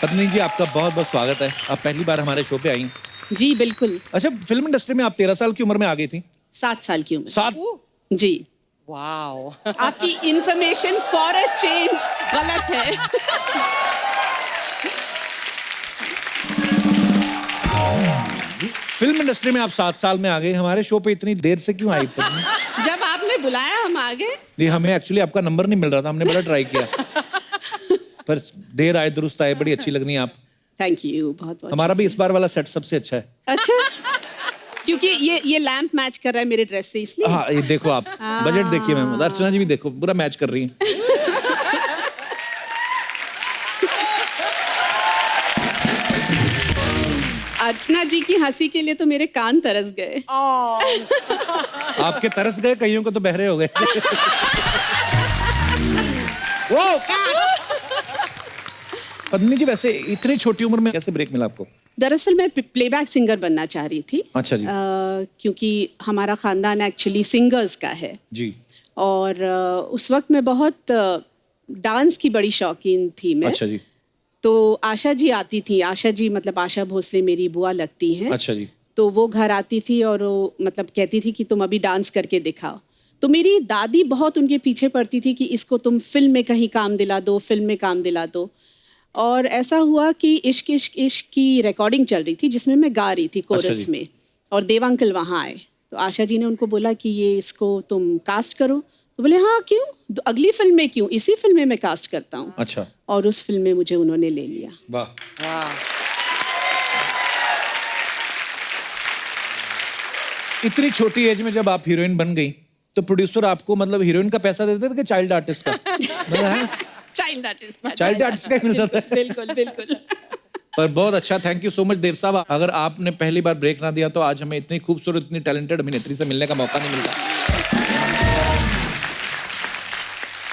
पत्नी जी, आपका बहुत बहुत स्वागत है। आप पहली बार हमारे शो पे आई। जी बिल्कुल। अच्छा, फिल्म इंडस्ट्री में आप 13 साल की उम्र में आ गई थी। 7 साल की उम्र। 7? जी। वाओ। आपकी इंफॉर्मेशन फॉर अ चेंज गलत है। फिल्म इंडस्ट्री में आप 7 साल में आ गए, हमारे शो पे इतनी देर से क्यों आई पत्नी? जब आपने बुलाया हम आ गए। नहीं, हमें एक्चुअली आपका नंबर नहीं मिल रहा था, हमने बड़ा ट्राई किया पर देर आए दुरुस्त आए, बड़ी अच्छी लगनी आप। थैंक यू, बहुत बहुत। हमारा भी इस बार वाला सेट सबसे अच्छा है। अच्छा, क्योंकि ये लैंप मैच कर रहा है मेरे ड्रेस से, इसलिए। हाँ, ये देखो आप बजट देखिए मैम, अर्चना जी भी देखो, पूरा मैच कर रही हैं। अर्चना जी की हंसी के लिए तो मेरे कान तरस गए। आपके तरस गए, कईयों को तो बहरे हो गए। वो पत्नी जी, वैसे इतनी छोटी उम्र में कैसे ब्रेक मिला आपको? दरअसल मैं प्लेबैक सिंगर बनना चाह रही थी। अच्छा जी। क्योंकि हमारा खानदान एक्चुअली सिंगर्स का है। जी। और उस वक्त मैं बहुत डांस की बड़ी शौकीन थी मैं। अच्छा जी। तो आशा जी आती थी, आशा जी मतलब आशा भोसले मेरी बुआ लगती हैं। अच्छा जी। तो वो घर आती थी और वो मतलब कहती थी कि तुम अभी डांस करके दिखाओ। तो मेरी दादी बहुत उनके पीछे पड़ती थी कि इसको तुम फिल्म में कहीं काम दिला दो, फिल्म में काम दिला दो। और ऐसा हुआ कि इश्क इश्क इश्क की रिकॉर्डिंग चल रही थी जिसमें मैं गा रही थी कोरस में, और देवा अंकल वहाँ आए। तो आशा जी ने उनको बोला कि ये इसको तुम कास्ट करो। तो बोले हाँ क्यों, तो अगली फिल्म में क्यों, इसी फिल्म में मैं कास्ट करता हूँ। अच्छा। और उस फिल्म में मुझे उन्होंने ले लिया। वाह। इतनी छोटी एज में जब आप हीरोइन बन गई तो प्रोड्यूसर आपको मतलब हीरोइन का पैसा देते थे कि चाइल्ड आर्टिस्ट का? चाइल्ड आर्टिस्ट का ही मिलता था। बिल्कुल बिल्कुल। पर बहुत अच्छा, थैंक यू सो मच देव साहब। अगर आपने पहली बार ब्रेक ना दिया तो आज हमें इतनी खूबसूरत, इतनी टैलेंटेड अभिनेत्री से मिलने का मौका नहीं मिलता।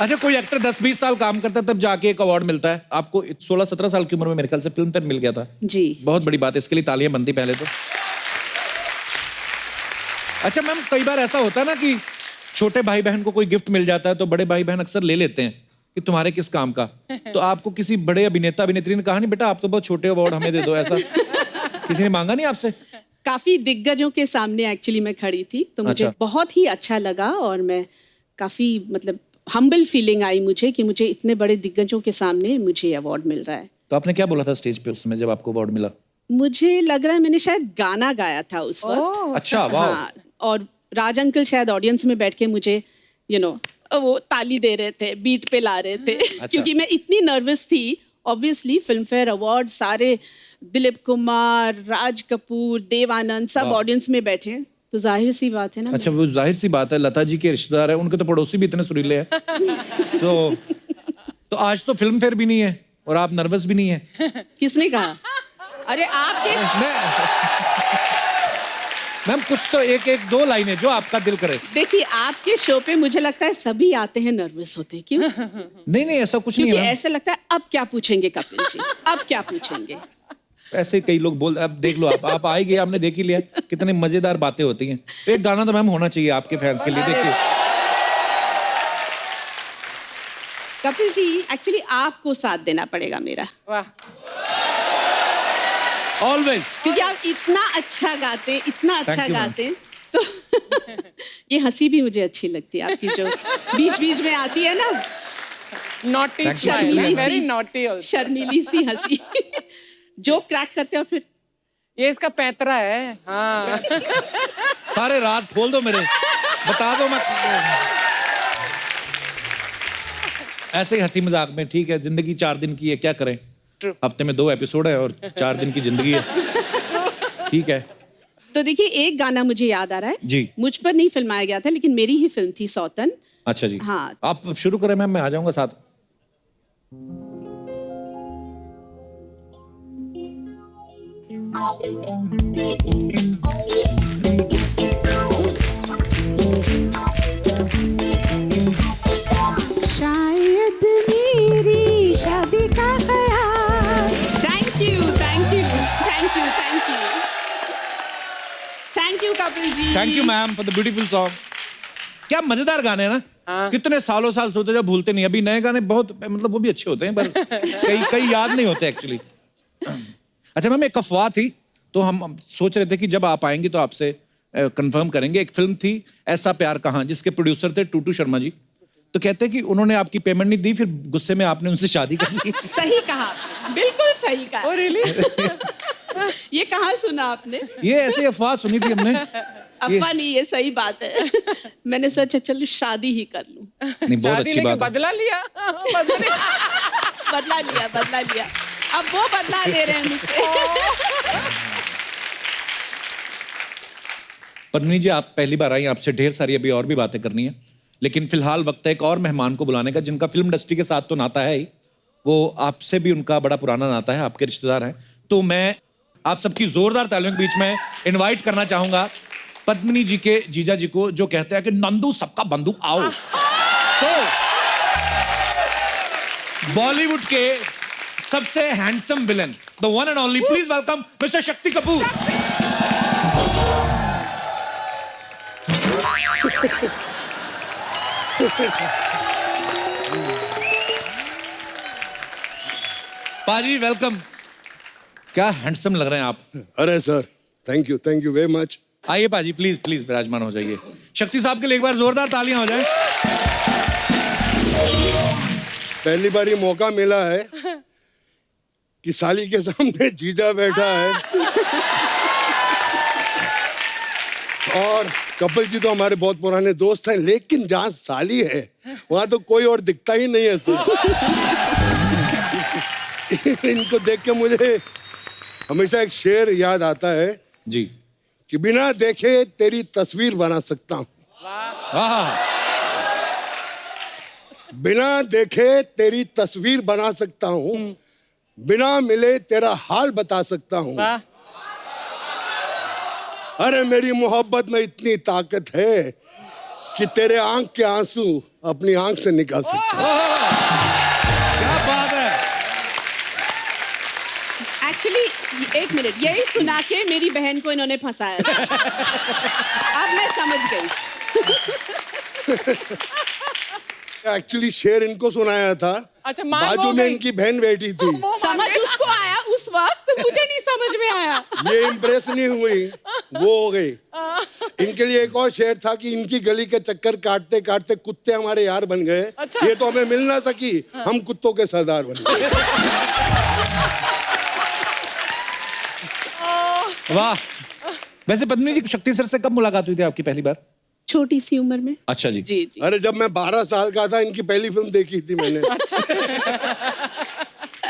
अच्छा, कोई एक्टर 10-20 साल काम करता है तब जाके एक अवार्ड मिलता है। आपको 16-17 साल की उम्र में मेरे ख्याल से फिल्म फेयर मिल गया था। जी, बहुत बड़ी बात है, इसके लिए तालियां बनती पहले तो। अच्छा मैम, कई बार ऐसा होता है ना कि छोटे भाई बहन को कोई गिफ्ट मिल जाता है तो बड़े भाई बहन अक्सर ले लेते हैं कि तुम्हारे किस काम का। तो आपको किसी बड़े अभिनेता अभिनेत्री ने कहा नहीं बेटा आप तो बहुत छोटे, अवार्ड हमें दे दो, ऐसा किसी ने मांगा नहीं आपसे? काफी दिग्गजों के सामने एक्चुअली मैं खड़ी थी, तो मुझे बहुत ही अच्छा लगा और मैं काफी मतलब हम्बल फीलिंग आई मुझे कि मुझे इतने बड़े दिग्गजों के सामने मुझे अवार्ड मिल रहा है। तो आपने क्या बोला था स्टेज पे उस समय जब आपको अवार्ड मिला? मुझे लग रहा है मैंने शायद गाना गाया था उस वक्त। अच्छा, वाह। हाँ, और राज अंकल शायद ऑडियंस में बैठ के मुझे वो ताली दे रहे थे, बीट पे ला रहे थे। क्योंकि मैं इतनी नर्वस थी। ऑब्वियसली फिल्म फेयर अवार्ड सारे, दिलीप कुमार, राज कपूर, देव आनंद सब ऑडियंस में बैठे, तो जाहिर सी बात है ना। अच्छा, वो जाहिर सी बात है, लता जी के रिश्तेदार है, उनके तो पड़ोसी भी इतने सुरीले हैं। तो आज तो फिल्म फेयर भी नहीं है और आप नर्वस भी नहीं है। किसने कहा? अरे आपके मैम कुछ तो एक दो लाइनें जो आपका दिल करे। देखिए, आपके शो पे मुझे लगता है सभी आते हैं नर्वस होते हैं, क्यों? नहीं ऐसा कुछ नहीं है। ऐसे लगता है अब क्या पूछेंगे कपिल जी, अब क्या पूछेंगे। ऐसे कई लोग बोल, अब देख लो आप आ ही गए, आपने देख ही लिया कितनी मजेदार बातें होती हैं। एक गाना तो मैम होना चाहिए आपके फैंस के लिए, देखिए। कपिल जी, एक्चुअली आपको साथ देना पड़ेगा मेरा। वाह। ऑलवेज। क्योंकि आप इतना अच्छा गाते, इतना अच्छा गाते, तो ये हंसी भी मुझे अच्छी लगती है आपकी, जो बीच बीच में आती है ना, naughty smile, very naughty also, शर्मीली सी हंसी। जो क्रैक करते हो फिर। ये इसका पैतरा है। हाँ। सारे राज खोल दो मेरे, बता दो मत। ऐसे ही हंसी मजाक में, ठीक है, जिंदगी 4 दिन की है, क्या करें। हफ्ते में 2 एपिसोड है और 4 दिन की जिंदगी है, ठीक है। तो देखिए, एक गाना मुझे याद आ रहा है जी। मुझ पर नहीं फिल्माया गया था लेकिन मेरी ही फिल्म थी, सौतन। अच्छा जी। हाँ, आप शुरू करें मैम, मैं आ जाऊंगा साथ। शायद मेरी शादी का ख्याल। Thank you Kapil ji. Thank you ma'am for the beautiful song. क्या मजेदार गाने हैं ना। कितने सालों साल सोते जब भूलते नहीं। अभी नए गाने बहुत मतलब वो भी अच्छे होते हैं पर कई याद नहीं होते एक्चुअली। अच्छा मैम, एक अफवाह थी, तो हम सोच रहे थे कि जब आप आएंगे तो आपसे कंफर्म करेंगे। एक फिल्म थी ऐसा प्यार कहाँ, जिसके प्रोड्यूसर थे टूटू शर्मा जी, तो कहते हैं कि उन्होंने आपकी पेमेंट नहीं दी, फिर गुस्से में आपने उनसे शादी कर ली। सही कहा आपने, बिल्कुल सही कहा। Oh, really? ये कहाँ सुना आपने? ये ऐसे अफवाह सुनी थी हमने। अफवाह नहीं, ये सही बात है। मैंने सोचा चलो शादी ही कर लूं। नहीं, बहुत शादी अच्छी लेके बात है। बदला लिया। बदला लिया। अब वो बदला ले रहे हैं मुझसे। पद्मिनी जी, आप पहली बार आई, आपसे ढेर सारी अभी और भी बातें करनी है, लेकिन फिलहाल वक्त है एक और मेहमान को बुलाने का, जिनका फिल्म इंडस्ट्री के साथ तो नाता है ही, वो आपसे भी उनका बड़ा पुराना नाता है, आपके रिश्तेदार हैं। तो मैं आप सबकी जोरदार तालियों के बीच में इनवाइट करना चाहूंगा पद्मिनी जी के जीजा जी को, जो कहते हैं कि नंदू सबका बंदूक आओ। तो बॉलीवुड के सबसे handsome villain, the one and only, please welcome mister Shakti Kapoor. पाजी वेलकम। क्या हैंडसम लग रहे हैं आप। अरे sir, thank you very much. आइए पाजी, प्लीज प्लीज विराजमान हो जाइए। शक्ति साहब के लिए एक बार जोरदार तालियां हो जाए। पहली बार ये मौका मिला है कि साली के सामने जीजा बैठा है। और कपिल जी तो हमारे बहुत पुराने दोस्त हैं, लेकिन जहाँ साली है वहां तो कोई और दिखता ही नहीं है सर। इनको देख के मुझे हमेशा एक शेर याद आता है जी, कि बिना देखे तेरी तस्वीर बना सकता हूँ, वाह, बिना देखे तेरी तस्वीर बना सकता हूँ, बिना मिले तेरा हाल बता सकता हूँ। वाह। अरे मेरी मोहब्बत में इतनी ताकत है कि तेरे आंख के आंसू अपनी आंख से निकाल सकता हूँ। क्या बात है। एक्चुअली एक मिनट, यही सुना के मेरी बहन को इन्होंने फंसाया था। अब मैं समझ गई। एक्चुअली शेर इनको सुनाया था, अच्छा, मान बाजू वो में गई। इनकी बहन बैठी थी। समझ उसको आया उस वक्त, मुझे नहीं समझ में आया। ये इम्प्रेस नहीं हुई, वो हो गई। इनके लिए एक और शेर था कि इनकी गली के चक्कर काटते काटते कुत्ते हमारे यार बन गए। अच्छा। ये तो हमें मिल ना सकी, हम कुत्तों के सरदार बन गए। वाह। वैसे पद्मिनी जी, शक्ति सर से कब मुलाकात हुई थी आपकी पहली बार। छोटी सी उम्र में। अच्छा जी। जी जी। अरे जब मैं 12 साल का था, इनकी पहली फिल्म देखी थी मैंने।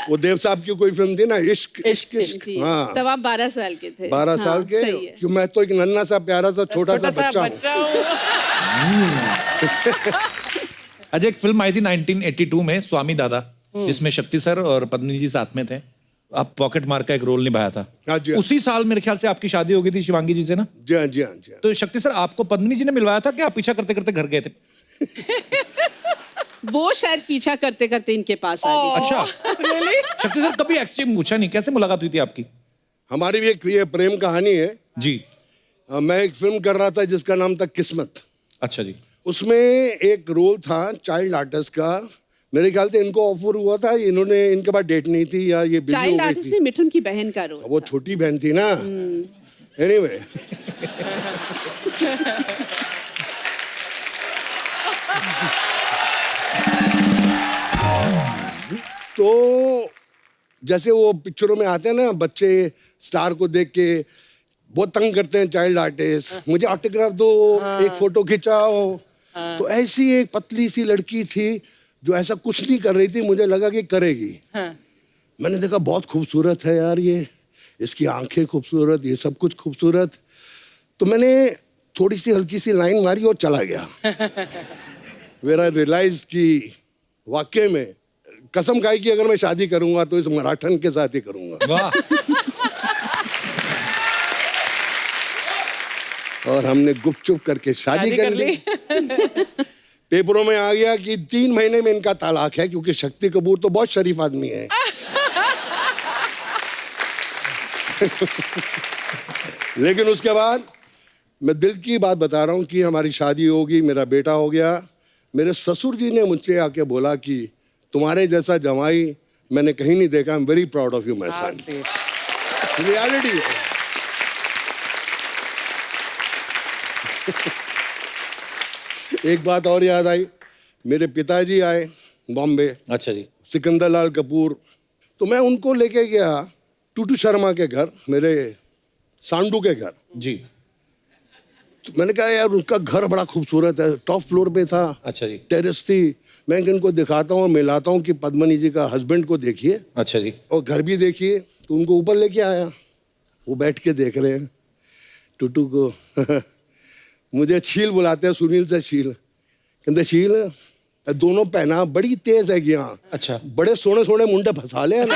वो देव साहब की कोई फिल्म थी ना, इश्क इश्क इश्क। जी। हाँ, तब आप 12 साल के थे। 12 हाँ, साल के। सही है। क्यों, मैं तो एक नन्हा सा प्यारा सा छोटा सा बच्चा हूँ। अच्छा, एक फिल्म आई थी 1982 में, स्वामी दादा, जिसमें शक्ति सर और पद्मिनी जी साथ में थे। आप पॉकेट मार का एक रोल निभाया था। हाँ जी, हाँ। उसी साल मेरे ख्याल से आपकी शादी हो गई थी शिवांगी जी से ना। जी हाँ, जी हाँ, जी हाँ। तो शक्ति सर, आपको पद्मिनी जी ने मिलवाया था कि आप पीछा करते करते घर गए थे। वो शायद पीछा करते करते इनके पास आ गई। अच्छा, शक्ति सर कभी एक्सचेंज पूछा नहीं, कैसे मुलाकात हुई थी आपकी। हमारी भी एक ये प्रेम कहानी है। जी। मैं एक फिल्म कर रहा था जिसका नाम था किस्मत। अच्छा जी। उसमें एक रोल था चाइल्ड आर्टिस्ट का। मेरे ख्याल से इनको ऑफर हुआ था, इन्होंने, इनके पास डेट नहीं थी या ये बिजी हो चाइल्ड गई आर्टिस्ट थी। में मिठुन की बहन का रोल। वो छोटी बहन थी ना। एनीवे, तो जैसे वो पिक्चरों में आते हैं ना, बच्चे स्टार को देख के बहुत तंग करते हैं चाइल्ड आर्टिस्ट, मुझे ऑटोग्राफ दो, एक फोटो खिंचाओ। तो ऐसी एक पतली सी लड़की थी जो ऐसा कुछ नहीं कर रही थी, मुझे लगा कि करेगी। मैंने देखा बहुत खूबसूरत है यार ये, इसकी आंखें खूबसूरत, ये सब कुछ खूबसूरत। तो मैंने थोड़ी सी हल्की सी लाइन मारी और चला गया। फिर आई रियलाइज कि वाकई में कसम खाई कि अगर मैं शादी करूंगा तो इस मराठन के साथ ही करूंगा। वाह। और हमने गुपचुप करके शादी कर ली। पेपरों में आ गया कि 3 महीने में इनका तलाक है, क्योंकि शक्ति कपूर तो बहुत शरीफ आदमी है। लेकिन उसके बाद मैं दिल की बात बता रहा हूँ कि हमारी शादी होगी, मेरा बेटा हो गया। मेरे ससुर जी ने मुझसे आके बोला कि तुम्हारे जैसा जमाई मैंने कहीं नहीं देखा, I am very proud of you my son. Reality. एक बात और याद आई, मेरे पिताजी आए बॉम्बे, अच्छा जी। सिकंदर लाल कपूर, तो मैं उनको लेके गया टूटू शर्मा के घर, मेरे सांडू के घर। जी। तो मैंने कहा यार उनका घर बड़ा खूबसूरत है, टॉप फ्लोर पे था, अच्छा जी। टेरेस थी। मैं इनको दिखाता हूँ, मिलाता हूँ कि पद्मनी जी का हस्बैंड को देखिए अच्छा जी। और घर भी देखिए। तो उनको ऊपर लेके आया, वो बैठ के देख रहे हैं टूटू को। मुझे छील बुलाते हैं, सुनील से छील, कहते छील दोनों पहना बड़ी तेज है यहाँ। अच्छा। बड़े सोने सोने मुंडे फंसा ले ना।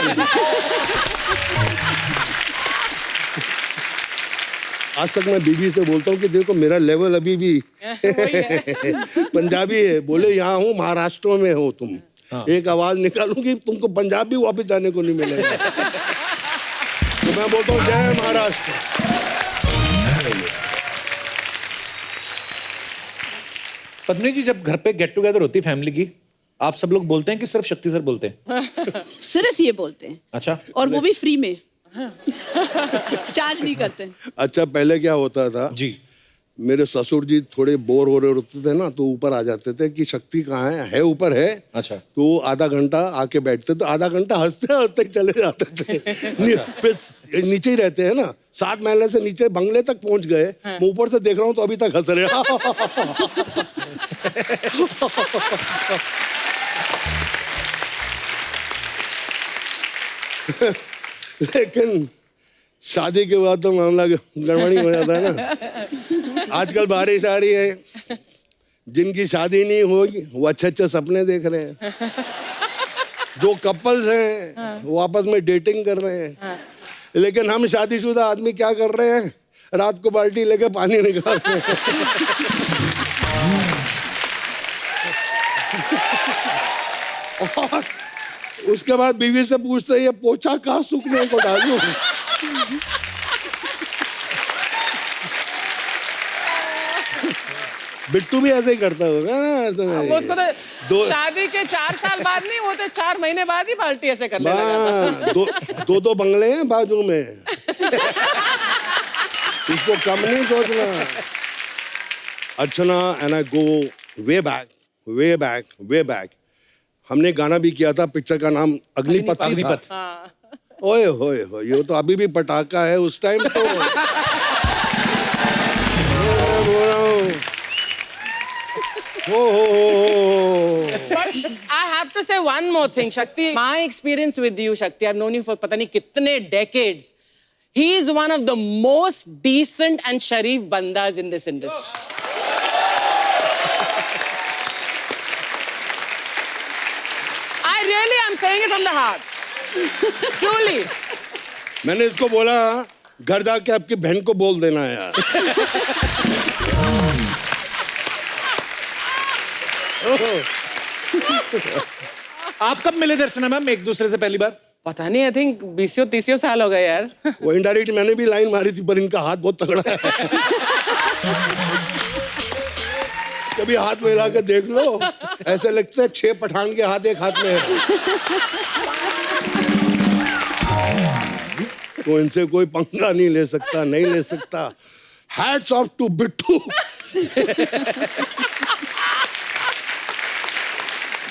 आज तक मैं बीबी से बोलता हूँ कि देखो मेरा लेवल अभी भी पंजाबी है। बोले यहाँ हूँ, महाराष्ट्र में हो तुम। हाँ। एक आवाज निकालूंगी तुमको पंजाबी वापस जाने को नहीं मिलेगा। तो मैं बोलता हूँ जय महाराष्ट्र। पद्मिनी जी, जब घर पे गेट टुगेदर होती है फैमिली की, आप सब लोग बोलते हैं कि सिर्फ शक्ति सर बोलते हैं? सिर्फ ये बोलते हैं, अच्छा। और वो भी फ्री में। चार्ज नहीं करते। अच्छा, पहले क्या होता था जी। मेरे ससुर जी थोड़े बोर हो रहे होते थे ना, तो ऊपर आ जाते थे कि शक्ति कहाँ है ऊपर है। अच्छा। तो आधा घंटा आके बैठते, तो आधा घंटा हंसते हंसते चले जाते थे। फिर नीचे ही रहते हैं ना, 7 महले से नीचे बंगले तक पहुंच गए। मैं ऊपर से देख रहा हूँ तो अभी तक हंस रहे हैं। लेकिन शादी के बाद तो मामला गड़बड़ी हो जाता है ना। आजकल बारिश आ रही है, जिनकी शादी नहीं होगी वो अच्छे अच्छे सपने देख रहे हैं। जो कपल्स हैं वो आपस में डेटिंग कर रहे हैं। लेकिन हम शादीशुदा आदमी क्या कर रहे हैं? रात को बाल्टी लेके पानी निकाल रहे हैं। और उसके बाद बीवी से पूछते हैं ये पोछा कहाँ सूखने को डालूं? बिट्टू भी ऐसे ही करता होगा ना। वो उसको तो शादी के 4 साल बाद नहीं, वो तो 4 महीने बाद ही बाल्टी ऐसे करने लगा था। दो बंगले हैं बाजू में। इसको कम नहीं सोचना। Archana and I go way back way back way back. हमने गाना भी किया था, पिक्चर का नाम अग्निपथ था। अग्निपथ। ओए होए हो, ये तो अभी भी पटाखा है। उस टाइम तो But I have to say one more thing, Shakti. My experience with you, Shakti, I've known you for पता नहीं कितने decades. He is one of the most decent and sharif bandas in this industry. I really am saying it from the heart. Truly. मैंने इसको बोला घर जाके आपकी बहन को बोल देना है यार। आप कब मिले थे अर्चना मैम एक दूसरे से पहली बार? पता नहीं, I think 20-30 साल हो गए यार। वो इनडायरेक्ट मैंने भी लाइन मारी थी, पर इनका हाथ बहुत तगड़ा है। कभी हाथ में हिला के देख लो, ऐसे लगता है 6 पठान के हाथ एक हाथ में है। तो इनसे कोई पंगा नहीं ले सकता, नहीं ले सकता। Hats off to Bittu.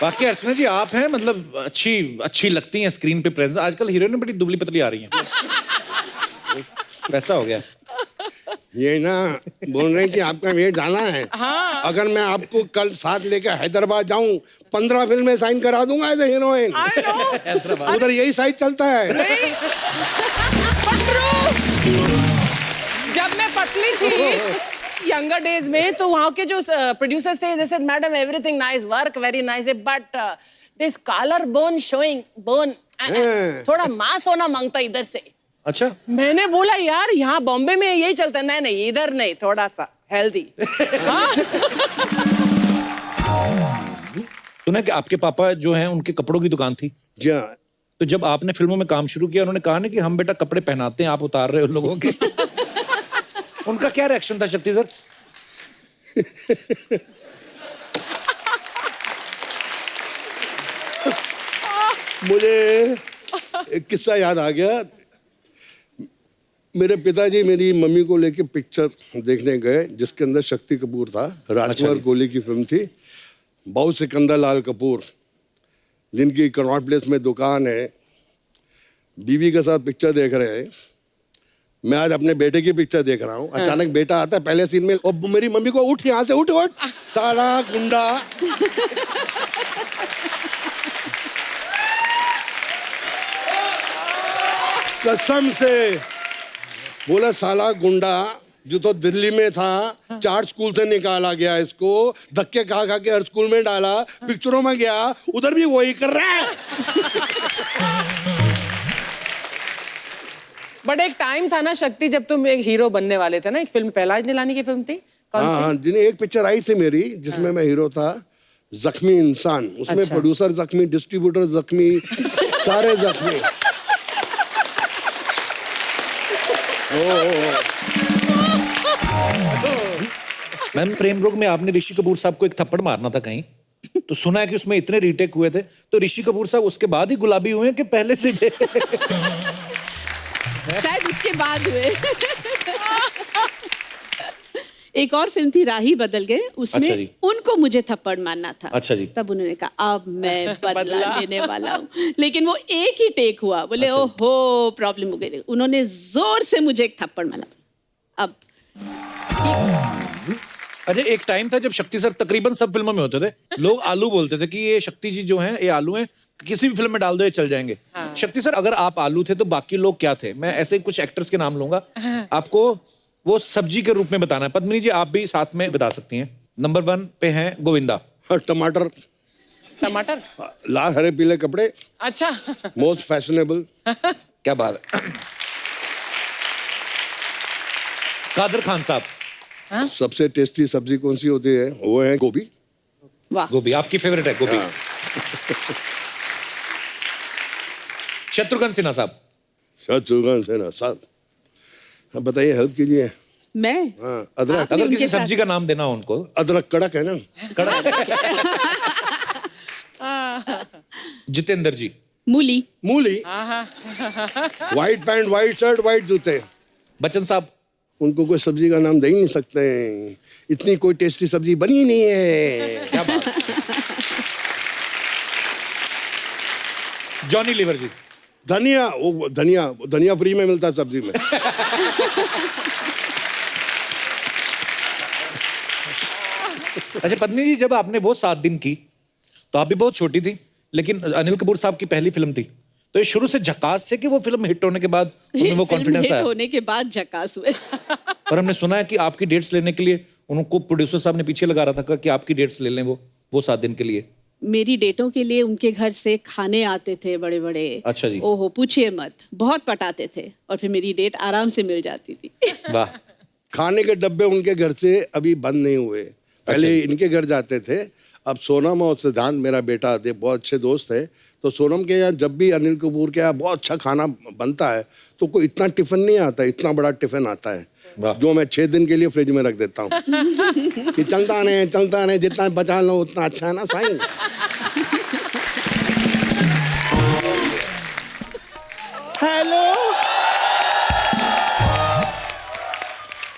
बाकी अर्चना जी, आप हैं मतलब अच्छी लगती हैं स्क्रीन पे प्रेजेंस। आजकल हीरोइन बड़ी दुबली पतली आ रही हैं। वैसा हो गया। ये ना बोल रहे हैं कि आपका वेट जाना है। हाँ। अगर मैं आपको कल साथ लेकर हैदराबाद जाऊं, 15 फिल्में साइन करा दूंगा as a heroine. I know. उधर यही साइज चलता है। नहीं, but true. जब मैं पतली थी यंगर डेज में, तो वहाँ के जो प्रोड्यूसर्स थे, जैसे madam everything nice, work very nice, but this collar bone showing bone, थोड़ा मांस होना मांगता इधर से। अच्छा। मैंने बोला यार यहाँ बॉम्बे में यही चलता है। नहीं नहीं, इधर नहीं, थोड़ा सा हेल्दी। सुना कि आपके पापा जो हैं उनके कपड़ों की दुकान थी। जी हाँ। तो जब आपने फिल्मों में काम शुरू किया, उन्होंने कहा ना कि हम बेटा कपड़े पहनाते हैं, आप उतार रहे हो लोगों के। उनका क्या रिएक्शन था शक्ति सर? मुझे एक किस्सा याद आ गया। मेरे पिताजी मेरी मम्मी को लेके पिक्चर देखने गए जिसके अंदर शक्ति कपूर था, राजकुमार कोहली की फिल्म थी। बाऊ सिकंदर लाल कपूर जिनकी कनॉट प्लेस में दुकान है, बीवी के साथ पिक्चर देख रहे हैं। मैं आज अपने बेटे की पिक्चर देख रहा हूँ, अचानक बेटा आता है पहले सीन में और मेरी मम्मी को उठ यहाँ से उठ साला गुंडा। कसम से बोला साला गुंडा जो तो दिल्ली में था, 4 स्कूल से निकाला गया, इसको धक्के खा खा के हर स्कूल में डाला, पिक्चरों में गया उधर भी वही कर रहा है। बट एक टाइम था ना शक्ति जब तुम एक हीरो बनने वाले थे ना, एक फिल्म पहलाज निलानी की फिल्म थी, कौन सी? हाँ, जिन्हें एक पिक्चर आई थी मेरी जिसमें मैं हीरो था, जख्मी इंसान। उसमें अच्छा। प्रोड्यूसर जख्मी, डिस्ट्रीब्यूटर जख्मी, सारे जख्मी। मैम प्रेम रोग में आपने ऋषि कपूर साहब को एक थप्पड़ मारना था कहीं, तो सुना है कि उसमें इतने रीटेक हुए थे, तो ऋषि कपूर साहब उसके बाद ही गुलाबी हुए हैं कि पहले से? शायद उसके बाद हुए। एक और फिल्म थी राही बदल गए, उसमें अच्छा जी। उनको मुझे थप्पड़ मारना था। अच्छा जी। तब उन्होंने कहा अब मैं बदला लेने वाला हूँ, लेकिन वो एक ही टेक हुआ। बोले अच्छा। ओहो प्रॉब्लम हो गई। उन्होंने जोर से मुझे एक थप्पड़ मारा। अब अच्छा, एक टाइम था जब शक्ति सर तकरीबन सब फिल्मों में होते थे, लोग आलू बोलते थे कि ये शक्ति जी जो हैं ये आलू हैं, किसी भी फिल्म में डाल दो ये चल जाएंगे। शक्ति सर अगर आप आलू थे तो बाकी लोग क्या थे? मैं ऐसे कुछ एक्टर्स के नाम लूंगा, आपको वो सब्जी के रूप में बताना है। पद्मिनी जी आप भी साथ में बता सकती हैं। नंबर 1 पे हैं गोविंदा। टमाटर, टमाटर, लाल हरे पीले कपड़े, अच्छा। Most fashionable. क्या बात है। कादर खान साहब। सबसे टेस्टी सब्जी कौन सी होती है? वो है गोभी। वाह, गोभी आपकी फेवरेट है? गोभी। शत्रुघ्न सिन्हा साहब। शत्रुघ्न सिन्हा साहब, हाँ बताइए, हेल्प कीजिए। मैं हाँ, अदरक। आपने अगर उनके किसी साथ- सब्जी का नाम देना हो उनको। अदरक कड़क है ना। जितेंद्र जी। मूली। मूली, white pant, white shirt, white जूते। बच्चन साहब। उनको कोई सब्जी का नाम दे ही नहीं सकते, इतनी कोई टेस्टी सब्जी बनी ही नहीं है। क्या बात। जॉनी लीवर जी। धनिया, वो धनिया फ्री में मिलता है सब्जी में। अच्छा पत्नी जी, जब आपने वो 7 दिन की तो आप भी बहुत छोटी थी, लेकिन अनिल कपूर साहब की पहली फिल्म थी, तो ये शुरू से झकास थे कि वो फिल्म हिट होने के बाद उनमें वो फिल्म कॉन्फिडेंस हिट आया? होने के बाद झकास हुए। और हमने सुना है कि आपकी डेट्स लेने के लिए उनको प्रोड्यूसर साहब ने पीछे लगा रहा था कि आपकी डेट्स ले लें वो 7 दिन के लिए। मेरी डेटों के लिए उनके घर से खाने आते थे बड़े बड़े। अच्छा जी। ओहो पूछिए मत, बहुत पटाते थे और फिर मेरी डेट आराम से मिल जाती थी। वाह। खाने के डब्बे उनके घर से अभी बंद नहीं हुए, पहले इनके घर जाते थे। अब सोनम और सिद्धांत मेरा बेटा थे, बहुत अच्छे दोस्त थे, तो सोनम के यहाँ जब भी अनिल कपूर के यहाँ बहुत अच्छा खाना बनता है तो कोई इतना टिफिन नहीं आता, इतना बड़ा टिफिन आता है जो मैं 6 दिन के लिए फ्रिज में रख देता हूँ कि चलता नहीं, जितना बचा लो उतना अच्छा है ना साईं।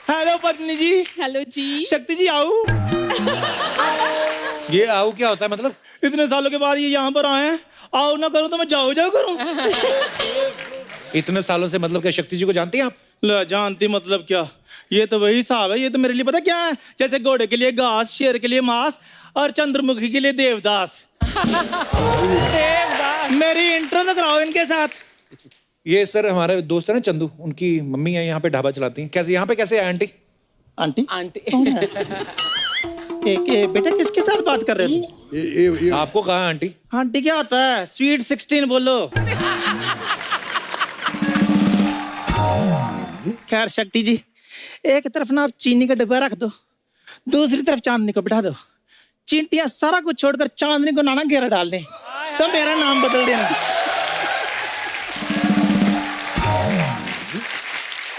हेलो पत्नी जी। हेलो जी। शक्ति जी आओ। ये आओ क्या होता है मतलब? इतने सालों के बाद ये यहाँ पर आए हैं, आओ ना करूं तो मैं जाओ करूं। इतने सालों से मतलब क्या शक्ति जी को जानती हैं आप? ला जानती मतलब क्या, ये तो वही साहब है। ये तो मेरे लिए पता क्या है, जैसे घोड़े के लिए घास, शेर के लिए मांस और चंद्रमुखी के लिए देवदास। मेरी इंट्रो तो कराओ इनके साथ। ये सर हमारे दोस्त है ना चंदू, उनकी मम्मी है यहाँ पे ढाबा चलाती हैं। कैसे यहाँ पे कैसे है आंटी? Aunty aunty. बेटा किसके साथ बात कर रहे हो? ये आपको कहा आंटी? आंटी क्या होता है? स्वीट 16 बोलो। खैर शक्ति जी, एक तरफ ना आप चीनी का डब्बा रख दो, दूसरी तरफ चांदनी को बिठा दो। चींटियां सारा कुछ छोड़कर चांदनी को नाना घेरा डाल दें तो मेरा नाम बदल देना।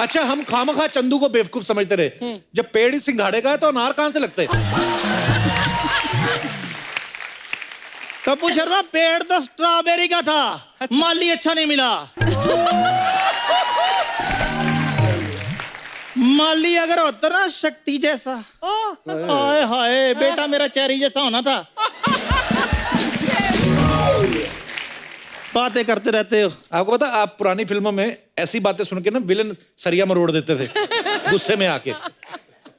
अच्छा, हम खामखा चंदू को बेवकूफ समझते रहे। जब पेड़ ही सिंघाड़े का है तो अनार कहां से लगते? कपूर शर्मा, पेड़ तो स्ट्रॉबेरी का था, माली अच्छा नहीं मिला। माली अगर होता ना शक्ति जैसा, हाय हाय बेटा मेरा चेरी जैसा होना था। बातें करते रहते हो। आपको पता, आप पुरानी फिल्मों में ऐसी बातें सुन के ना विलन सरिया मरोड़ देते थे गुस्से में आके।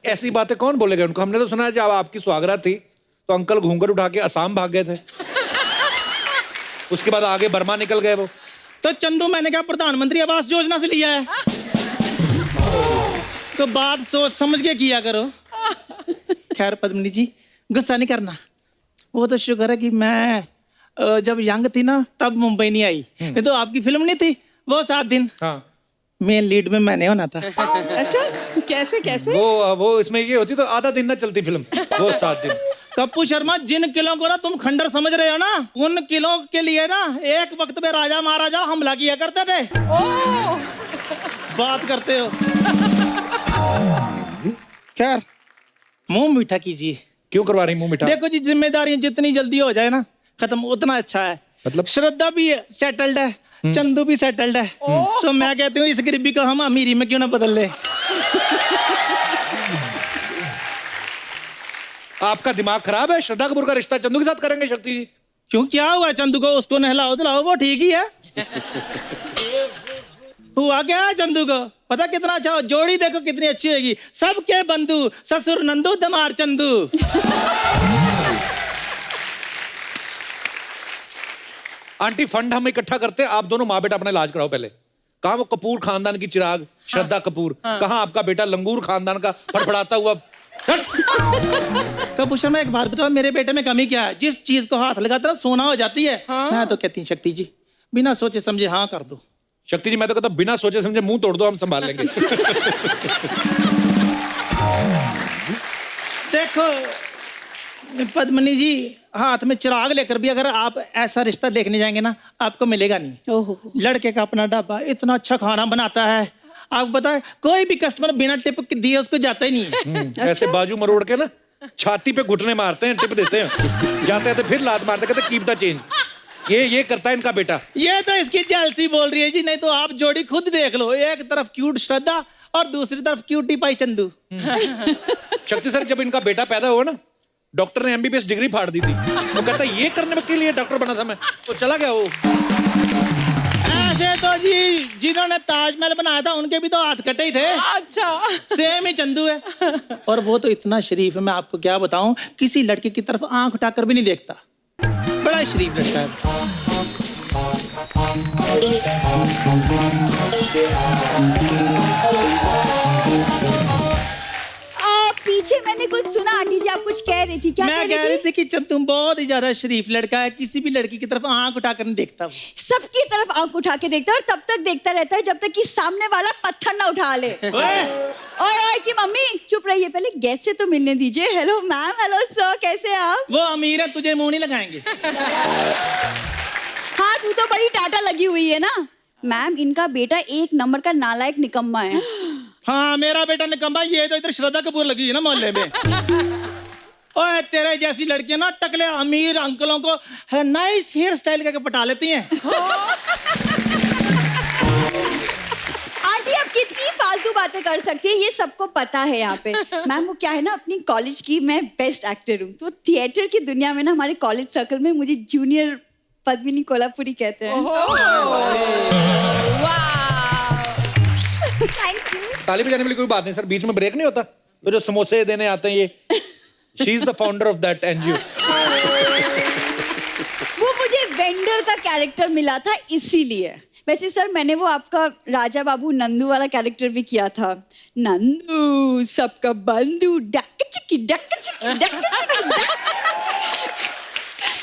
ऐसी बातें कौन बोलेगा उनको? हमने तो सुना है जब आपकी सुहागरात थी तो अंकल घूंघट उठा के असम भाग गए थे, उसके बाद आगे बर्मा निकल गए वो। तो चंदू मैंने क्या प्रधानमंत्री आवास योजना से लिया है, तो बात सोच समझ के किया करो। खैर पद्मिनी जी गुस्सा नहीं करना, वो तो शुक्र है कि मैं जब यंग थी ना तब मुंबई नहीं आई, नहीं तो आपकी फिल्म नहीं थी वो 7 दिन, हाँ मेन लीड में मैंने होना था। अच्छा, कैसे कैसे? वो इसमें ये होती तो आधा दिन ना चलती फिल्म, वो 7 दिन। कप्पू शर्मा, जिन किलों को ना तुम खंडर समझ रहे हो ना, उन किलों के लिए ना एक वक्त में राजा महाराजा हमला किया करते थे। बात करते हो। खैर मुंह मीठा कीजिए। क्यों करवा रही मुंह मिठा? देखो जी, जिम्मेदारियां जितनी जल्दी हो जाए ना खत्म उतना अच्छा है। मतलब? श्रद्धा भी सेटल्ड है, चंदू भी सेटल्ड है, तो मैं कहती हूँ इस गरीबी को हम अमीरी में क्यों ना बदल ले। आपका दिमाग खराब है? श्रद्धा कपूर का रिश्ता चंदू के साथ करेंगे शक्ति जी? क्यों, क्या हुआ चंदू को? उसको नहलाओ धुलाओ वो ठीक ही है। हुआ क्या है चंदू को? पता कितना अच्छा, जोड़ी देखो कितनी अच्छी होगी। सबके बंधु ससुर नंदू दमार चंदू। आंटी फंड हम इकट्ठा करते हैं, आप दोनों माँ बेटा अपना इलाज कराओ पहले। कहाँ वो कपूर खानदान की चिराग श्रद्धा कपूर, कहाँ आपका बेटा लंगूर खानदान का फड़फड़ाता हुआ? कपूर शर्मा एक बात बताओ, मेरे बेटे में कमी क्या है? जिस चीज को हाथ लगाता है सोना हो जाती है। मैं तो कहती हूँ शक्ति जी बिना सोचे समझे हाँ कर दो। शक्ति जी मैं तो कहता हूं, बिना सोचे समझे मुंह तोड़ दो, हम संभाल लेंगे। देखो पद्मिनी जी, हाथ में चिराग लेकर भी अगर आप ऐसा रिश्ता देखने जाएंगे ना आपको मिलेगा नहीं। ओहो, लड़के का अपना ढाबा, इतना अच्छा खाना बनाता है, आप बताए कोई भी कस्टमर बिना टिप दिए उसको जाता ही नहीं है। ऐसे बाजू मरोड़ के ना छाती पे घुटने मारते हैं, टिप देते हैं, जाते हैं तो फिर लात मारते, कहते कीप द चेंज। ये करता है इनका बेटा। ये तो इसकी जेलसी बोल रही है जी, नहीं तो आप जोड़ी खुद देख लो, एक तरफ क्यूट श्रद्धा और दूसरी तरफ क्यूटी पाई चंदू। शक्ति सर, जब इनका बेटा पैदा हुआ ना डॉक्टर ने MBBS डिग्री फाड़ दी थी, वो कहता ये करने के लिए डॉक्टर बना था मैं, तो चला गया वो। ऐसे तो जी जिन्होंने ताजमहल बनाया था उनके भी तो हाथ कटे ही थे। अच्छा, सेम ही चंदू है। और वो तो इतना शरीफ है, मैं आपको क्या बताऊं, किसी लड़के की तरफ आंख उठाकर भी नहीं देखता, बड़ा ही शरीफ लड़का है। पीछे मैंने कुछ सुना, आंटी जी आप कुछ कह रही थी, क्या मैं कह रही थी कि चंदू बहुत ही ज्यादा शरीफ लड़का है, किसी भी लड़की की तरफ आंख उठाकर नहीं देखता। सबकी तरफ आंख उठा के देखता है और तब तक देखता रहता है जब तक कि सामने वाला पत्थर ना उठा ले। ओए की मम्मी चुप रहिए, पहले गेस्ट से तो मिलने दीजिए। हेलो मैम, हेलो सर, कैसे हैं आप? वो अमीर है, तुझे मुंह नहीं लगाएंगे। हाँ तू तो बड़ी टाटा लगी हुई है ना। मैम इनका बेटा 1 नंबर का नालायक निकम्मा है। हाँ मेरा बेटा निकम्मा, ये तो इधर श्रद्धा कपूर लगी है ना मोहल्ले में। ओए तेरे जैसी लड़कियां ना टकले अमीर अंकलों को नाइस हेयर स्टाइल करके पटा लेती हैं। आंटी आप कितनी फालतू बातें कर सकती है, ये सबको पता है यहाँ पे। मैम वो क्या है ना, अपनी कॉलेज की मैं बेस्ट एक्टर हूँ, तो थिएटर की दुनिया में ना हमारे कॉलेज सर्कल में मुझे जूनियर पद्मिनी कोल्हापुरी कहते हैं। Thank you. ताली बजाने वाली कोई बात नहीं सर, बीच में ब्रेक नहीं होता। तो जो समोसे देने आते हैं ये, she is the founder of that NGO। वो मुझे वेंडर का कैरेक्टर मिला था इसीलिए। वैसे सर मैंने वो आपका राजा बाबू नंदू वाला कैरेक्टर भी किया था। नंदू सबका बंधु, डक चिकी डक चिकी डक चिकी डक।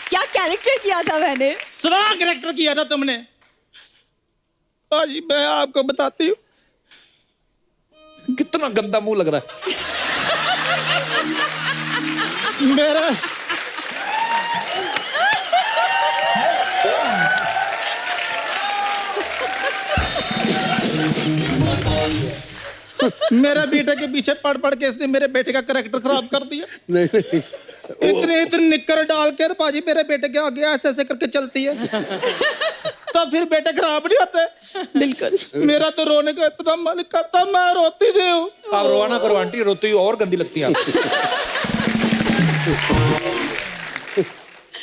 क्या कैरेक्टर किया था मैंने? स्वाग कैरेक्टर किया था तुमने। आज मैं आपको बताती हूँ, कितना गंदा मुंह लग रहा है मेरा मेरा बेटे के पीछे पढ़ पढ़ के इसने मेरे बेटे का कैरेक्टर खराब कर दिया। नहीं इतने निक्कर डाल कर पाजी मेरे बेटे के आगे ऐसे ऐसे करके चलती है। तो फिर बेटे खराब नहीं होते। बिल्कुल। मेरा तो रोने का इतना मन करता, मैं रोती नहीं हूँ। आप रोवाना करो आंटी, रोती हुई और गंदी लगती है आपको।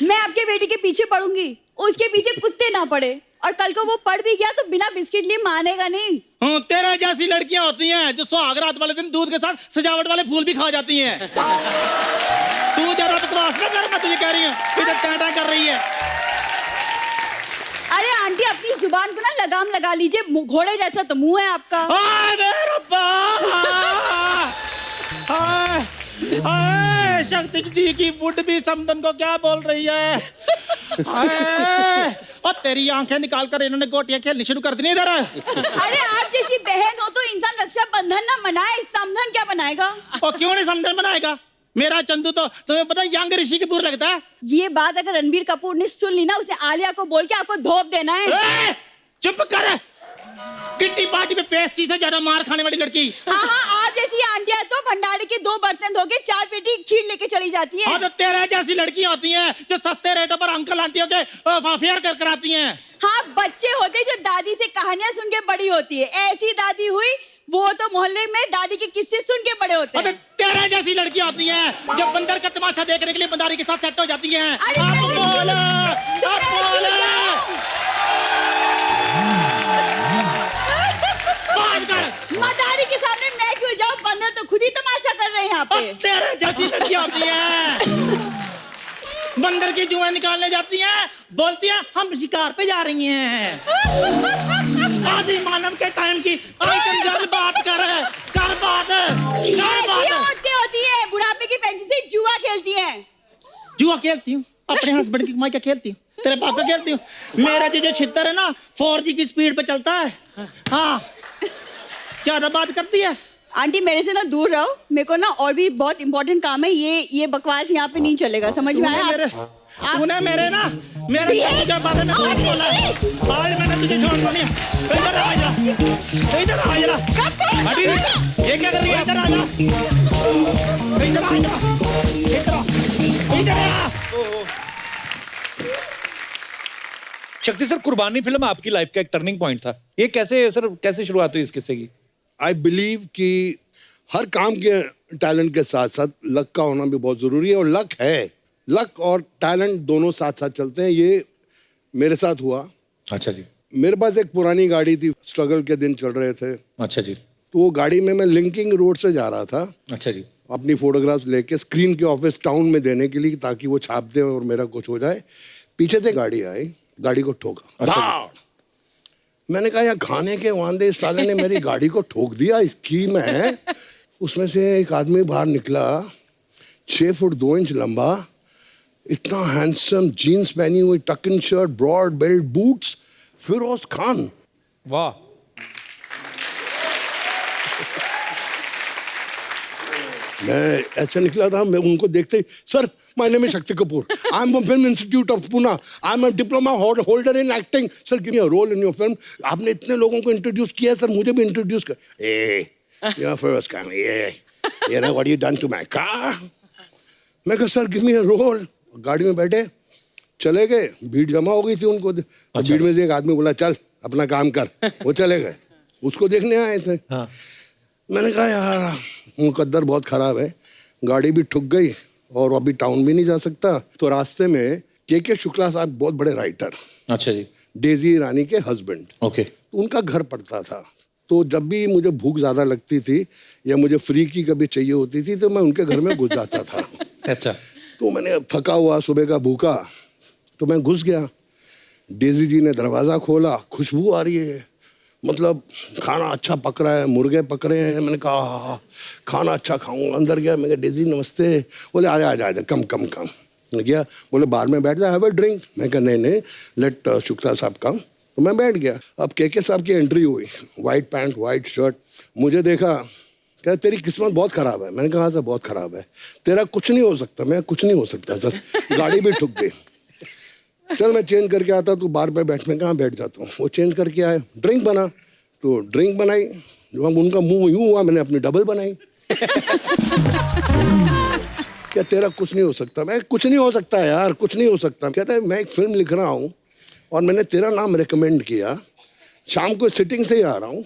मैं आपके बेटी के पीछे पड़ूंगी, उसके पीछे कुत्ते ना पड़े, और कल को वो पड़ भी गया तो बिना बिस्किट लिए मानेगा नहीं। हाँ, तेरा जैसी लड़कियां होती हैं जो सुहाग रात वाले दिन दूध के साथ सजावट वाले फूल भी खा जाती हैं। तू ज्यादा बकवास ना कर, मैं तुझे कह रही हूँ, इधर टाटा कर रही है। अरे आंटी, अपनी जुबान को ना लगाम लगा लीजिए, घोड़े जैसा तो मुंह है आपका। हाय मेरे रब्बा, हाय हाय, शक्ति जी की बुढ़ भी समदन को क्या बोल रही है। हाय, और तेरी आंखें निकाल कर इन्होंने गोटियां खेलनी शुरू कर दी इधर। अरे आप जैसी बहन हो तो इंसान रक्षा बंधन ना मनाए, समधन क्या बनाएगा? और क्यों नहीं समधन बनाएगा? मेरा चंदू तो तुम्हें पता है यंग ऋषि कपूर लगता है। ये बात अगर रणबीर कपूर ने सुन ली ना, उसे आलिया को बोल के आपको धोप देना है। चुप कर, किट्टी पार्टी में पेस्टी से ज्यादा मार खाने वाली लड़की। हाँ, आप जैसी आंटियां तो भंडारे के 2 बर्तन धो के 4 पेटी खीर लेके चली जाती है। हाँ, तो तेरे जैसी लड़कियां होती हैं जो सस्ते रेटों पर अंकल आंटियों के अफेयर कर कराती हैं। हाँ, बच्चे होते जो दादी से कहानियां सुन के बड़ी होती है, ऐसी दादी हुई वो तो मोहल्ले में दादी के किस्से सुन के बड़े होते हैं। तो तेरे जैसी लड़कियां होती हैं जो बंदर का तमाशा देखने के लिए बंदारी के साथ सेट हो जाती हैं। अरे अब मैं बोल, तुम अब बोल। बात कर। मदारी के सामने मैं क्यों जाऊं? बंदर तो खुद ही तमाशा कर रहे हैं यहाँ पे। अब तेरे जैसी लड़कियां होती हैं बंदर की जुएं निकालने जाती हैं, बोलती हैं हम शिकार पे जा रही हैं। आदि मानव के टाइम की आइटम गर्ल बात कर बात। ऐसी औरतें होती है बुढ़ापे की पेंशन से जुआ खेलती हैं। जुआ खेलती हूँ, अपने हस्बैंड की कमाई का खेलती हूँ, तेरे बाप का खेलती हूँ। मेरा जो छितर है ना 4G की स्पीड पे चलता है। हाँ, ज्यादा बात करती है। आंटी मेरे से ना दूर रहो, मेरे को ना और भी बहुत इंपॉर्टेंट काम है। ये बकवास यहाँ पे नहीं चलेगा, समझ में आया? तूने मेरे के बारे में बहुत बोला है। आज मैंने तुझे छोड़ दिया। इधर आ जा, इधर आ जा। आंटी ये क्या कर रही है? इधर आ जा, इधर आ जा, इधर आ। शक्ति सर, कुर्बानी फिल्म आपकी लाइफ का एक टर्निंग पॉइंट था। ये कैसे शुरुआत हुई इस किस्से की? आई बिलीव कि हर काम के टैलेंट के साथ साथ लक का होना भी बहुत ज़रूरी है, और लक है। लक और टैलेंट दोनों साथ साथ चलते हैं। ये मेरे साथ हुआ। अच्छा जी। मेरे पास एक पुरानी गाड़ी थी, स्ट्रगल के दिन चल रहे थे, अच्छा जी। तो वो गाड़ी में मैं लिंकिंग रोड से जा रहा था अच्छा जी। अपनी फोटोग्राफ्स लेके स्क्रीन के ऑफिस टाउन में देने के लिए, ताकि वो छाप दे और मेरा कुछ हो जाए। पीछे से गाड़ी आई, गाड़ी को ठोका। अच्छा। मैंने कहा यार खाने के वांदे, इस साले ने मेरी गाड़ी को ठोक दिया, इसकी मैं। उसमें से एक आदमी बाहर निकला, 6 फुट 2 इंच लंबा, इतना हैंडसम, जीन्स पहनी हुई, tuck in shirt, broad belt, boots, Feroz Khan. वाह। मैं ऐसे निकला था, मैं उनको देखते ही, sir my name is Shakti Kapoor, I am from film institute of Pune, I am a diploma holder in acting, sir give me a role in your film. आपने इतने लोगों को इंट्रोड्यूस किया है, सर मुझे भी इंट्रोड्यूस कर। You are first kind, you know what you done to my car. मैं कहा sir give me a role. गाड़ी में बैठे चले गए, भीड़ जमा हो गई थी उनको। भीड़ में से एक आदमी बोला चल अपना काम कर, वो चले गए। उसको देखने आए थे। हाँ। मैंने कहा यार मुकद्दर बहुत खराब है, गाड़ी भी ठुक गई और अभी टाउन भी नहीं जा सकता। तो रास्ते में के शुक्ला साहब बहुत बड़े राइटर, अच्छा जी। डेजी रानी के हस्बैंड, ओके। उनका घर पड़ता था। तो जब भी मुझे भूख ज़्यादा लगती थी या मुझे फ्री की कभी चाहिए होती थी तो मैं उनके घर में घुस जाता था। अच्छा। तो मैंने थका हुआ, सुबह का भूखा, तो मैं घुस गया। डेजी जी ने दरवाज़ा खोला, खुशबू आ रही है, मतलब खाना अच्छा पक रहा है, मुर्गे पक रहे हैं। मैंने कहा हाँ खाना अच्छा खाऊंगा। अंदर गया, मैं कहा डेजी नमस्ते। बोले आजा आजा आजा, कम कम कम। मैं गया, बोले बार में बैठ जा, हैव अ ड्रिंक। मैं कहा नहीं लेट शुक्ला साहब कम। तो मैं बैठ गया। अब के साहब की एंट्री हुई, वाइट पैंट वाइट शर्ट। मुझे देखा, कहा तेरी किस्मत बहुत ख़राब है। मैंने कहा हाँ सर बहुत ख़राब है। तेरा कुछ नहीं हो सकता। मैं कुछ नहीं हो सकता सर, गाड़ी भी ठुक गई। चल मैं चेंज करके आता, तू बार पे बैठ। मैं कहाँ बैठ जाता हूँ। वो चेंज करके आए, ड्रिंक बना, तो ड्रिंक बनाई। जो हम उनका मुंह यूं हुआ, मैंने अपनी डबल बनाई। क्या तेरा कुछ नहीं हो सकता? मैं कुछ नहीं हो सकता यार, कुछ नहीं हो सकता। कहता है मैं एक फिल्म लिख रहा हूँ, और मैंने तेरा नाम रिकमेंड किया, शाम को सिटिंग से ही आ रहा हूँ,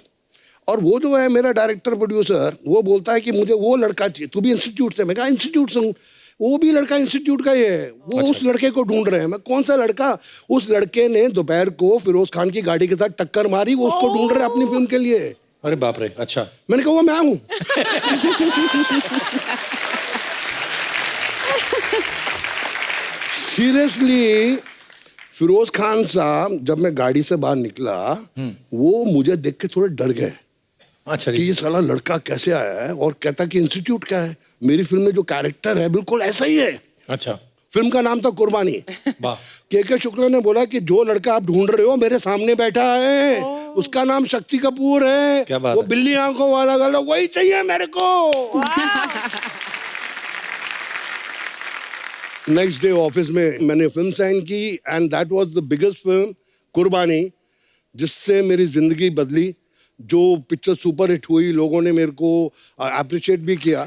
और वो जो है मेरा डायरेक्टर प्रोड्यूसर, वो बोलता है कि मुझे वो लड़का चाहिए, तू भी इंस्टीट्यूट से? मैं कहा इंस्टीट्यूट से हूँ। वो भी लड़का इंस्टीट्यूट का ही है, वो उस लड़के को ढूंढ रहे हैं। मैं कौन सा लड़का? उस लड़के ने दोपहर को फिरोज खान की गाड़ी के साथ टक्कर मारी, वो उसको ढूंढ रहे हैं अपनी फिल्म के लिए। अरे बाप रे, अच्छा। मैंने कहा वो मैं हूँ। सीरियसली फिरोज खान साहब जब मैं गाड़ी से बाहर निकला, वो मुझे देख के थोड़े डर गए अच्छा कि जी। ये साला लड़का कैसे आया है, और कहता कि इंस्टीट्यूट का है। मेरी फिल्म में जो कैरेक्टर है बिल्कुल ऐसा ही है। अच्छा, फिल्म का नाम था कुर्बानी। वाह। के शुक्ला ने बोला कि जो लड़का आप ढूंढ रहे हो मेरे सामने बैठा है, उसका नाम शक्ति कपूर है। क्या बात वो है। बिल्ली आंखों वाला गला, वही चाहिए मेरे को। नेक्स्ट डे ऑफिस में मैंने फिल्म साइन की, and that was the biggest film, कुर्बानी, जिससे मेरी जिंदगी बदली। जो पिक्चर सुपर हिट हुई, लोगों ने मेरे को अप्रिशिएट भी किया।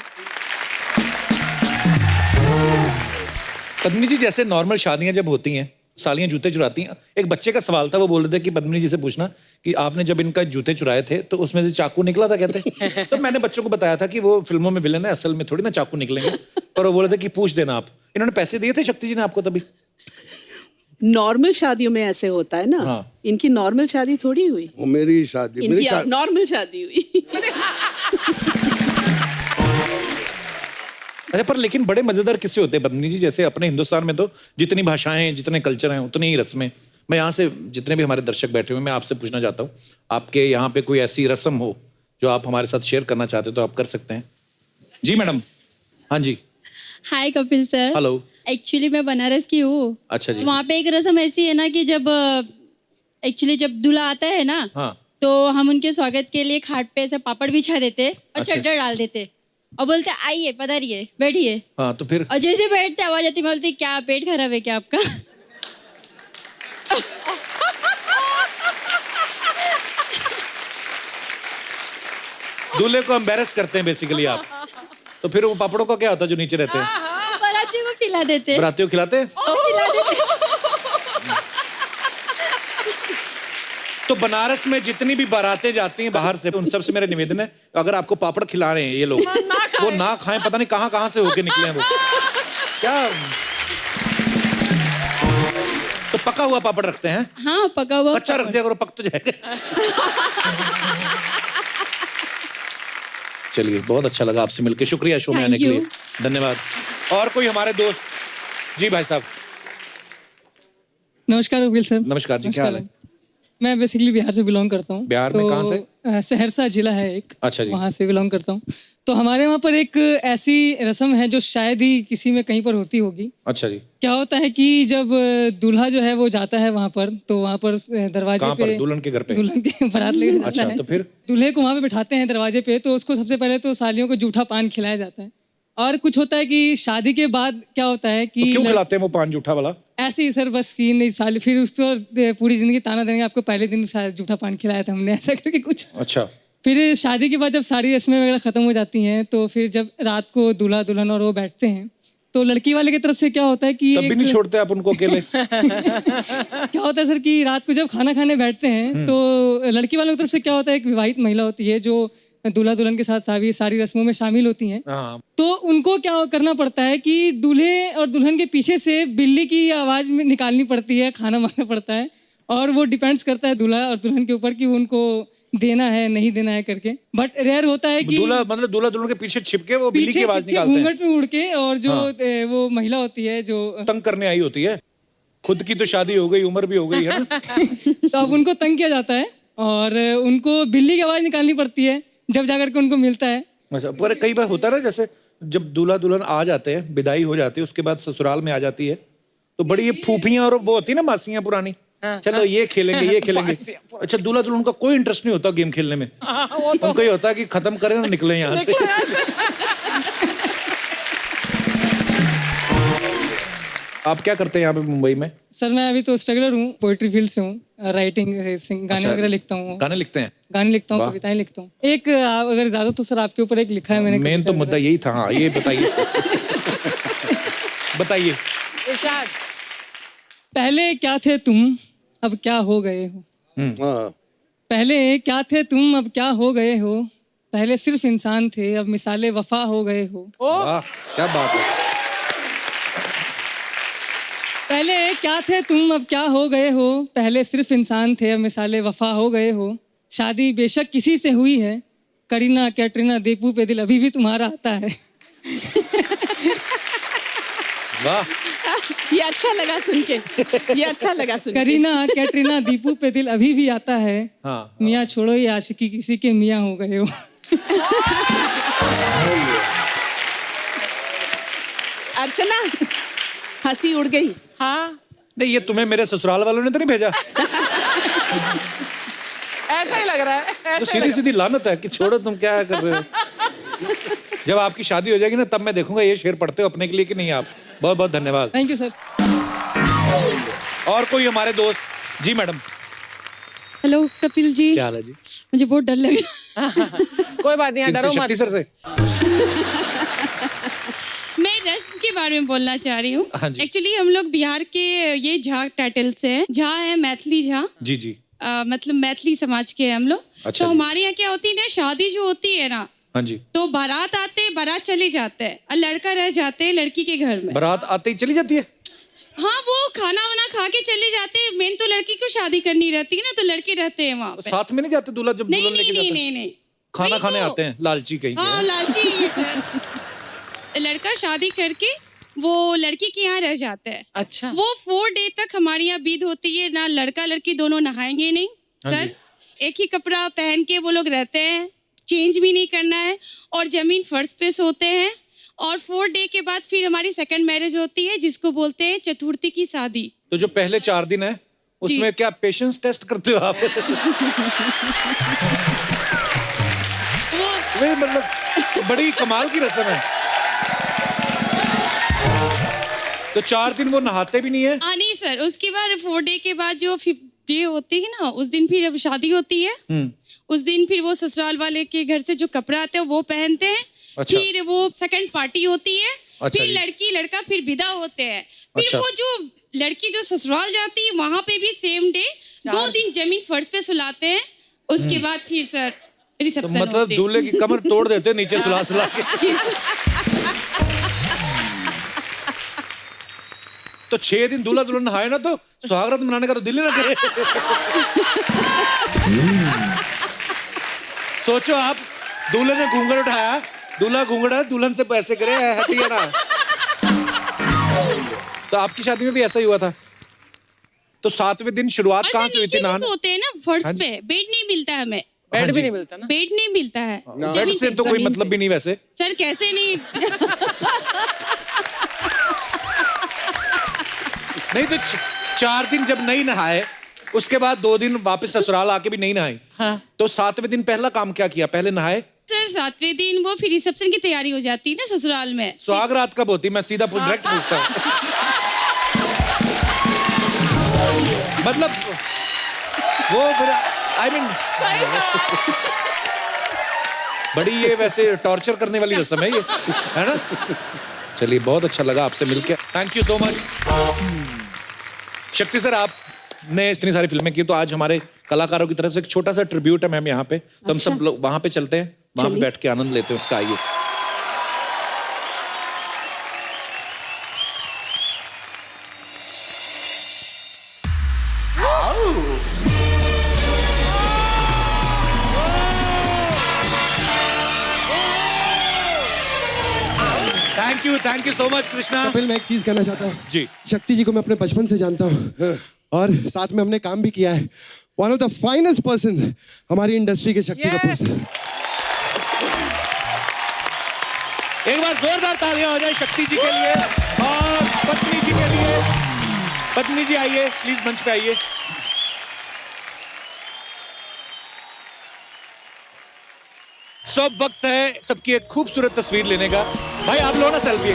पद्मिनी जी, जैसे नॉर्मल शादियां जब होती हैं, सालियां जूते चुराती हैं, एक बच्चे का सवाल था, वो बोल रहे थे कि पद्मिनी जी से पूछना कि आपने जब इनका जूते चुराए थे तो उसमें से चाकू निकला था कहते। तो मैंने बच्चों को बताया था कि वो फिल्मों में विलन है, असल में थोड़ी ना चाकू निकलेंगे। और वो बोले थे कि पूछ देना आप। इन्होंने पैसे दिए थे शक्ति जी ने आपको तभी? नॉर्मल शादियों में ऐसे होता है ना। हाँ। इनकी नॉर्मल शादी थोड़ी हुई, वो मेरी शादी, मेरी इनकी नॉर्मल शादी हुई। अच्छा, पर लेकिन बड़े मजेदार किस्से होते हैं पद्मिनी जी। जैसे अपने हिंदुस्तान में तो जितनी भाषाएं, जितने कल्चर हैं, उतनी ही रस्में। मैं यहाँ से जितने भी हमारे दर्शक बैठे हुए हैं, मैं आपसे पूछना चाहता हूँ, आपके यहाँ पे कोई ऐसी रस्म हो जो आप हमारे साथ शेयर करना चाहते हो तो आप कर सकते हैं। जी मैडम। हाँ जी। हाय कपिल सर। हेलो। एक्चुअली मैं बनारस की हूँ। अच्छा जी। वहाँ पे एक रस्म ऐसी है ना कि जब एक्चुअली जब दूल्हा आता है ना, हाँ। तो हम उनके स्वागत के लिए खाट पे ऐसे पापड़ बिछा देते और अच्छा। चद्दर डाल देते और बोलते आइए पधारिए बैठिए। हाँ, तो फिर और जैसे बैठते आवाज आती, मैं बोलती क्या पेट खराब है क्या आपका? दूल्हे को एम्बेरस करते हैं बेसिकली आप। तो फिर वो पापड़ों का क्या होता है जो नीचे रहते हैं? बारातियों को खिला देते। बरातियों को खिलाते हैं? खिला देते। तो बनारस में जितनी भी बारातें जाती हैं बाहर से, उन सब से मेरा निवेदन है, अगर आपको पापड़ खिला रहे हैं ये लोग, वो ना खाएं। पता नहीं कहाँ कहाँ से होके निकले हैं वो। क्या तो पका हुआ पापड़ रखते हैं? हाँ, पका हुआ कच्चा रख दिया करो, पक तो जाएगा। चलिए, बहुत अच्छा लगा आपसे मिलकर। शुक्रिया शो में आने के लिए, धन्यवाद। और कोई हमारे दोस्त? जी भाई साहब। नमस्कार कपिल सर। नमस्कार जी, क्या हाल है? मैं बेसिकली बिहार से बिलोंग करता हूँ। बिहार में कहाँ से? सहरसा जिला है एक। अच्छा जी। वहाँ से बिलोंग करता हूँ। तो हमारे वहाँ पर एक ऐसी रस्म है जो शायद ही किसी में कहीं पर होती होगी। अच्छा जी। क्या होता है कि जब दूल्हा जो है वो जाता है वहाँ पर, तो वहाँ पर दरवाजे कहाँ पर? पे दुल्हन के घर पे? दुल्हन के बारात लेके जाता अच्छा, है। तो फिर? दूल्हे को वहाँ पे बिठाते हैं दरवाजे पे, तो उसको सबसे पहले तो सालियों को जूठा पान खिलाया जाता है। और कुछ होता है कि शादी के बाद क्या होता है कि तो क्यों खिलाते हैं वो पान जूठा वाला? ऐसे ही सर, बस कि नहीं साल फिर उसको पूरी जिंदगी ताना देंगे, आपको पहले दिन जूठा पान खिलाया था हमने, ऐसा करके कुछ। अच्छा। फिर शादी के बाद जब सारी रस्में वगैरह खत्म हो जाती हैं, तो फिर जब रात को दूल्हा दुल्हन और वो बैठते हैं, तो लड़की वाले की तरफ से क्या होता है कि तब भी नहीं छोड़ते आप उनको अकेले? क्या होता है सर कि रात को जब खाना खाने बैठते हैं, तो लड़की वालों की तरफ से क्या होता है, एक विवाहित महिला होती है जो दूल्हा दुल्हन के साथ सारी रस्मों में शामिल होती हैं। हाँ। तो उनको क्या करना पड़ता है कि दूल्हे और दुल्हन के पीछे से बिल्ली की आवाज में निकालनी पड़ती है, खाना मांगना पड़ता है, और वो डिपेंड्स करता है दूल्हा और दुल्हन के ऊपर कि वो उनको देना है नहीं देना है करके। बट रेयर होता है कि दूल्हा मतलब दूल्हा दुल्हन के पीछे छिपके वो बिल्ली की आवाज निकालते हैं, घूंघट में उड़ के, और जो वो महिला होती है जो तंग करने आई होती है। खुद की तो शादी हो गई, उम्र भी हो गई है ना। तो अब उनको तंग किया जाता है और उनको बिल्ली की आवाज निकालनी पड़ती है जब जाकर के उनको मिलता है। अच्छा, पर कई बार होता है ना, जैसे जब दूल्हा दुल्हन आ जाते हैं, विदाई हो जाती है, उसके बाद ससुराल में आ जाती है, तो बड़ी ये फूफियां और वो होती है ना, मासियां पुरानी, चलो ये खेलेंगे ये खेलेंगे। अच्छा, दूल्हा दुल्हन का कोई इंटरेस्ट नहीं होता गेम खेलने में। उनको ये होता है कि खत्म करें और निकले यहाँ से। आप क्या करते हैं यहाँ पे मुंबई में? सर मैं अभी तो स्ट्रगलर हूँ, पोएट्री फील्ड से हूँ, राइटिंग गाने अच्छा, वगैरह लिखता हूँ। गाने लिखते हैं? गाने लिखता हूँ, वाह। कविताएं लिखता हूँ। एक अगर ज्यादा तो सर आपके ऊपर एक लिखा है मैंने। मेन तो मुद्दा यही था। हाँ, ये बताइए। बताइए। इरशाद। पहले क्या थे तुम, अब क्या हो गए हो। हाँ पहले क्या थे तुम, अब क्या हो गए हो। पहले सिर्फ इंसान थे, अब मिसाले वफा हो गए हो। वाह क्या बात है। पहले क्या थे तुम, अब क्या हो गए हो। पहले सिर्फ इंसान थे, अब मिसाले वफा हो गए हो। शादी बेशक किसी से हुई है, करीना कैटरीना दीपू पे दिल अभी भी तुम्हारा आता है। वाह ये अच्छा लगा सुन के, ये अच्छा लगा सुन के। करीना कैटरीना दीपू पे दिल अभी भी आता है। हाँ मियाँ छोड़ो ये आशिकी, किसी के मियाँ हो गए हो। अर्चना हंसी उड़ गई। हाँ नहीं ये तुम्हें मेरे ससुराल वालों ने तो नहीं भेजा। ऐसा ही लग रहा है, तो ऐसा ही सीधी लग सीधी लानत है कि छोड़ो तुम क्या कर रहे हो। जब आपकी शादी हो जाएगी ना तब मैं देखूंगा ये शेर पढ़ते हो अपने के लिए कि नहीं आप। बहुत बहुत धन्यवाद। Thank you sir. और कोई हमारे दोस्त? जी मैडम। हेलो कपिल जी, क्या हाल है जी? मुझे बहुत डर लग रहा है। कोई बात नहीं, किनसे? डरो मत। शक्ति सर से? मैं रश्म के बारे में बोलना चाह रही हूँ। हाँ जी। एक्चुअली हम लोग बिहार के ये झा टाइटल से हैं। झा है मैथिली झा, जी जी। मतलब मैथिली समाज के हैं हम लोग। अच्छा तो जी। हमारे यहाँ क्या होती है ना, शादी जो होती है ना, हाँ जी। तो बारात आते, बारात चले जाते हैं और लड़का रह जाते हैं लड़की के घर में। बारात आते ही चली जाती है? हाँ, वो खाना वाना खा के चले जाते हैं। मेन तो लड़की को शादी करनी रहती है ना, तो लड़के रहते हैं वहाँ पे। साथ में नहीं जाते दूल्हा जब नहीं दुल्हन नहीं लेके नहीं जाता है? नहीं नहीं, खाना वही खाने तो। आते हैं लालची कहीं हाँ के। लालची लड़का शादी करके वो लड़की के यहाँ रह जाता है। अच्छा वो 4 डे तक हमारे यहाँ बीत होती है ना, लड़का लड़की दोनों नहाएंगे नहीं हाँ सर। जी। एक ही कपड़ा पहन के वो लोग रहते हैं, चेंज भी नहीं करना है, और जमीन फर्श पे सोते हैं। और 4 डे के बाद फिर हमारी सेकंड मैरिज होती है, जिसको बोलते हैं चतुर्थी की शादी। तो जो पहले 4 दिन है उसमें क्या पेशेंस टेस्ट करते हो आप? वो वे मतलब बड़ी कमाल की रस्म है। तो 4 दिन वो नहाते भी नहीं है? नहीं सर, उसके बाद 4 डे के बाद जो 5th डे होती है ना, उस दिन फिर अब शादी होती है। उस दिन फिर वो ससुराल वाले के घर से जो कपड़ा आते हैं वो पहनते हैं। अच्छा। फिर वो सेकंड पार्टी होती है। अच्छा फिर जी। लड़की लड़का फिर विदा होते हैं। फिर अच्छा। वो जो लड़की जो ससुराल जाती है वहां पे भी सेम डे 2 दिन जमीन फर्श पे सुलाते हैं। उसके बाद फिर सर तो रिसेप्शन मतलब होती है। दूल्हे की कमर तोड़ देते हैं नीचे सुला सुला के। तो 6 दिन दूल्हा दुल्हन नहाए ना तो सुहागरात मनाने का तो दिल ही ना करे। सोचो आप, दूल्हे ने घूंघट उठाया, दूल्हा घूंघट है, दुल्हन से पैसे करे, हटिया ना। तो आपकी शादी में भी ऐसा ही हुआ था? तो 7वें दिन शुरुआत और कहाँ सर से हुई नीचे थी भी नहाने? सोते हैं ना फर्श हाँ जी। पे, बेड नहीं मिलता हमें। बेड भी नहीं मिलता ना। बेड नहीं मिलता है बेड जमीन से पे, तो कोई जमीन मतलब पे। भी नहीं वैसे। सर कैसे नहीं। नहीं तो 4 दिन जब नहीं नहाए, उसके बाद 2 दिन वापस ससुराल आके भी नहीं नहाए, हाँ। तो 7वें दिन पहला काम क्या किया? पहले नहाए? सर 7वें दिन वो फिर रिसेप्शन की तैयारी हो जाती है ना ससुराल में। सुहाग रात कब होती? मैं सीधा डायरेक्ट पूछता हूँ। मतलब वो फिर आई मीन बड़ी ये वैसे टॉर्चर करने वाली रस्म है ये, है ना? चलिए बहुत अच्छा लगा आपसे मिलकर, थैंक यू सो मच। शक्ति सर, आपने इतनी सारी फिल्में की, तो आज हमारे कलाकारों की तरफ से एक छोटा सा ट्रिब्यूट है मैम यहाँ पे। तो हम सब लोग वहां पे चलते हैं, वहां पे बैठ के आनंद लेते हैं उसका। आइए। Thank you so much Krishna. Kapil, मैं एक चीज कहना चाहता हूँ जी। शक्ति जी को मैं अपने बचपन से जानता हूँ और साथ में हमने काम भी किया है। One of the finest person हमारी इंडस्ट्री के शक्ति Yes. कपूर सर। एक बार जोरदार तालियां हो जाए शक्ति जी के लिए और पत्नी जी के लिए। पत्नी जी आइए प्लीज, मंच पे आइए। सब वक्त है सबकी एक खूबसूरत तस्वीर लेने का। भाई आप लो ना सेल्फी।